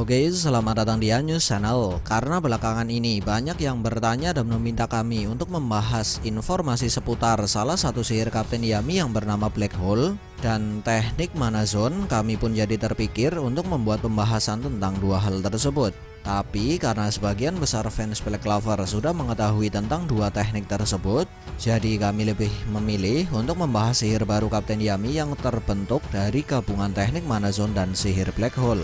Oke, selamat datang di Anyus Channel. Karena belakangan ini banyak yang bertanya dan meminta kami untuk membahas informasi seputar salah satu sihir Kapten Yami yang bernama Black Hole dan teknik Mana Zone, kami pun jadi terpikir untuk membuat pembahasan tentang dua hal tersebut. Tapi karena sebagian besar fans Black Clover sudah mengetahui tentang dua teknik tersebut, jadi kami lebih memilih untuk membahas sihir baru Kapten Yami yang terbentuk dari gabungan teknik Mana Zone dan sihir Black Hole.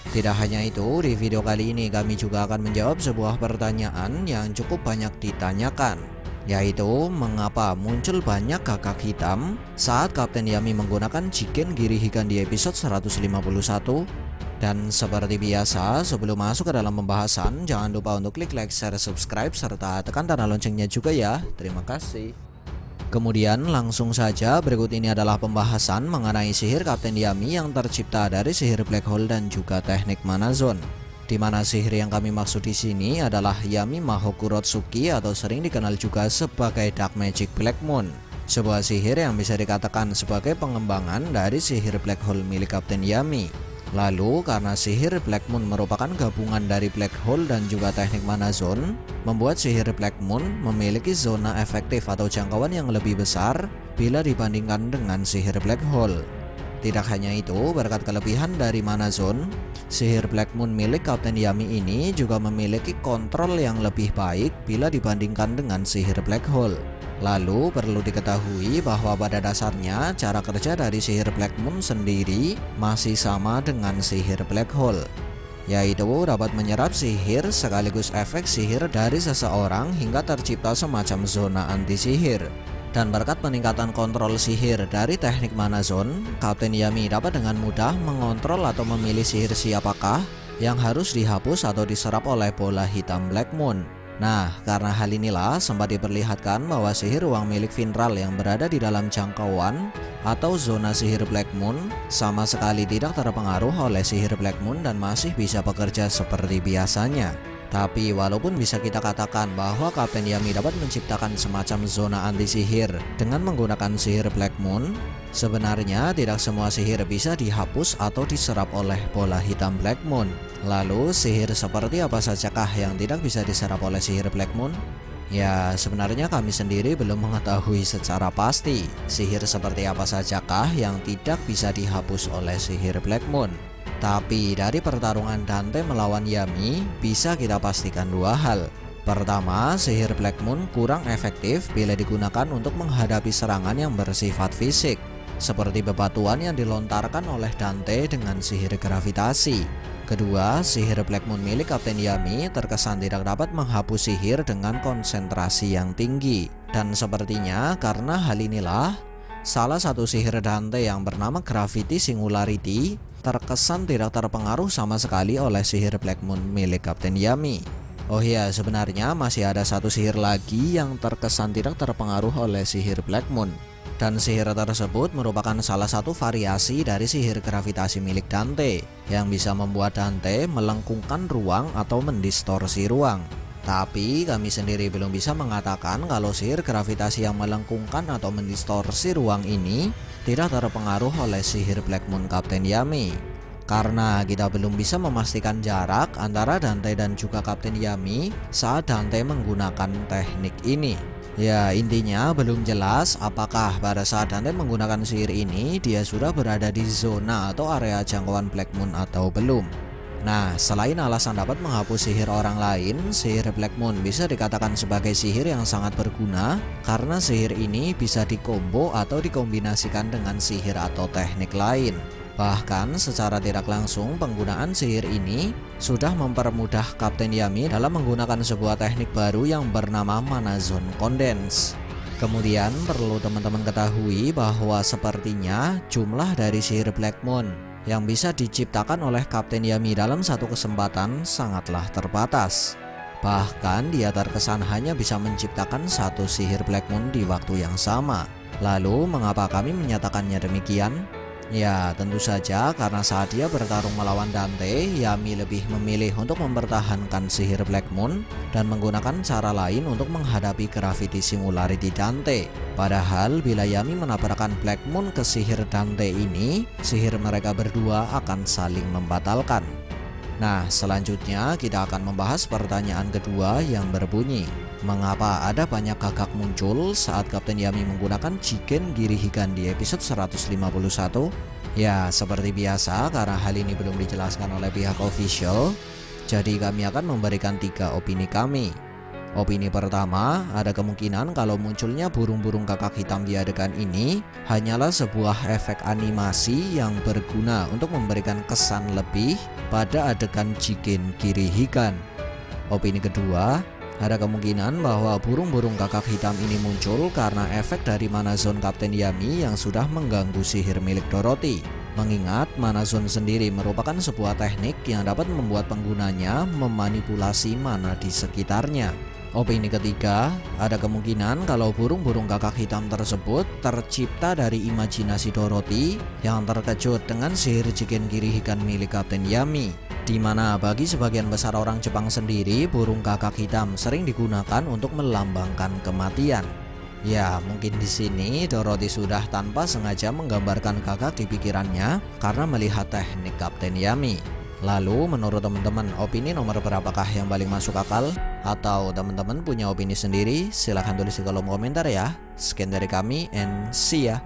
Tidak hanya itu, di video kali ini kami juga akan menjawab sebuah pertanyaan yang cukup banyak ditanyakan, yaitu mengapa muncul banyak gagak hitam saat Kapten Yami menggunakan Jigen Girihigan di episode 151. Dan seperti biasa, sebelum masuk ke dalam pembahasan, jangan lupa untuk klik like, share, subscribe, serta tekan tanda loncengnya juga ya. Terima kasih. Kemudian langsung saja, berikut ini adalah pembahasan mengenai sihir Kapten Yami yang tercipta dari sihir Black Hole dan juga teknik Mana Zone. Di mana sihir yang kami maksud di sini adalah Yami Mahokurotsuki atau sering dikenal juga sebagai Dark Magic Black Moon. Sebuah sihir yang bisa dikatakan sebagai pengembangan dari sihir Black Hole milik Kapten Yami. Lalu karena sihir Black Moon merupakan gabungan dari Black Hole dan juga teknik Mana Zone, membuat sihir Black Moon memiliki zona efektif atau jangkauan yang lebih besar bila dibandingkan dengan sihir Black Hole. Tidak hanya itu, berkat kelebihan dari Mana Zone, sihir Black Moon milik Kapten Yami ini juga memiliki kontrol yang lebih baik bila dibandingkan dengan sihir Black Hole. Lalu perlu diketahui bahwa pada dasarnya cara kerja dari sihir Black Moon sendiri masih sama dengan sihir Black Hole, yaitu dapat menyerap sihir sekaligus efek sihir dari seseorang hingga tercipta semacam zona anti sihir. Dan berkat peningkatan kontrol sihir dari teknik Mana Zone, Kapten Yami dapat dengan mudah mengontrol atau memilih sihir siapakah yang harus dihapus atau diserap oleh bola hitam Black Moon. Nah, karena hal inilah sempat diperlihatkan bahwa sihir ruang milik Finral yang berada di dalam jangkauan atau zona sihir Black Moon sama sekali tidak terpengaruh oleh sihir Black Moon dan masih bisa bekerja seperti biasanya. Tapi walaupun bisa kita katakan bahwa Kapten Yami dapat menciptakan semacam zona anti sihir dengan menggunakan sihir Black Moon, sebenarnya tidak semua sihir bisa dihapus atau diserap oleh bola hitam Black Moon. Lalu sihir seperti apa sajakah yang tidak bisa diserap oleh sihir Black Moon? Ya, sebenarnya kami sendiri belum mengetahui secara pasti sihir seperti apa sajakah yang tidak bisa dihapus oleh sihir Black Moon. Tapi dari pertarungan Dante melawan Yami bisa kita pastikan dua hal. Pertama, sihir Black Moon kurang efektif bila digunakan untuk menghadapi serangan yang bersifat fisik, seperti bebatuan yang dilontarkan oleh Dante dengan sihir gravitasi. Kedua, sihir Black Moon milik Kapten Yami terkesan tidak dapat menghapus sihir dengan konsentrasi yang tinggi. Dan sepertinya karena hal inilah, salah satu sihir Dante yang bernama Gravity Singularity terkesan tidak terpengaruh sama sekali oleh sihir Black Moon milik Kapten Yami. Oh iya, sebenarnya masih ada satu sihir lagi yang terkesan tidak terpengaruh oleh sihir Black Moon. Dan sihir tersebut merupakan salah satu variasi dari sihir gravitasi milik Dante yang bisa membuat Dante melengkungkan ruang atau mendistorsi ruang. Tapi kami sendiri belum bisa mengatakan kalau sihir gravitasi yang melengkungkan atau mendistorsi ruang ini tidak terpengaruh oleh sihir Black Moon Kapten Yami. Karena kita belum bisa memastikan jarak antara Dante dan juga Kapten Yami saat Dante menggunakan teknik ini. Ya, intinya belum jelas apakah pada saat Dante menggunakan sihir ini dia sudah berada di zona atau area jangkauan Black Moon atau belum. Nah, selain alasan dapat menghapus sihir orang lain, sihir Black Moon bisa dikatakan sebagai sihir yang sangat berguna karena sihir ini bisa dikombo atau dikombinasikan dengan sihir atau teknik lain. Bahkan secara tidak langsung penggunaan sihir ini sudah mempermudah Kapten Yami dalam menggunakan sebuah teknik baru yang bernama Mana Zone Condense. Kemudian perlu teman-teman ketahui bahwa sepertinya jumlah dari sihir Black Moon yang bisa diciptakan oleh Kapten Yami dalam satu kesempatan sangatlah terbatas. Bahkan dia terkesan hanya bisa menciptakan satu sihir Black Moon di waktu yang sama. Lalu mengapa kami menyatakannya demikian? Ya, tentu saja karena saat dia bertarung melawan Dante, Yami lebih memilih untuk mempertahankan sihir Black Moon dan menggunakan cara lain untuk menghadapi Gravity Singularity Dante. Padahal bila Yami menabrakkan Black Moon ke sihir Dante ini, sihir mereka berdua akan saling membatalkan. Nah, selanjutnya kita akan membahas pertanyaan kedua yang berbunyi, mengapa ada banyak gagak muncul saat Kapten Yami menggunakan Jigen Girihikan di episode 151? Ya, seperti biasa, karena hal ini belum dijelaskan oleh pihak official, jadi kami akan memberikan 3 opini kami. Opini pertama, ada kemungkinan kalau munculnya burung-burung gagak hitam di adegan ini hanyalah sebuah efek animasi yang berguna untuk memberikan kesan lebih pada adegan Jigen Girihikan. Opini kedua, ada kemungkinan bahwa burung-burung gagak hitam ini muncul karena efek dari mana zone Kapten Yami yang sudah mengganggu sihir milik Dorothy. Mengingat mana zone sendiri merupakan sebuah teknik yang dapat membuat penggunanya memanipulasi mana di sekitarnya. Opini ketiga, ada kemungkinan kalau burung-burung gagak hitam tersebut tercipta dari imajinasi Dorothy yang terkejut dengan sihir Jigen Girihikan milik Kapten Yami, di mana bagi sebagian besar orang Jepang sendiri, burung gagak hitam sering digunakan untuk melambangkan kematian. Ya, mungkin di sini Dorothy sudah tanpa sengaja menggambarkan gagak di pikirannya karena melihat teknik Kapten Yami. Lalu menurut teman-teman, opini nomor berapakah yang paling masuk akal? Atau teman-teman punya opini sendiri? Silahkan tulis di kolom komentar ya. Sekian dari kami and see ya.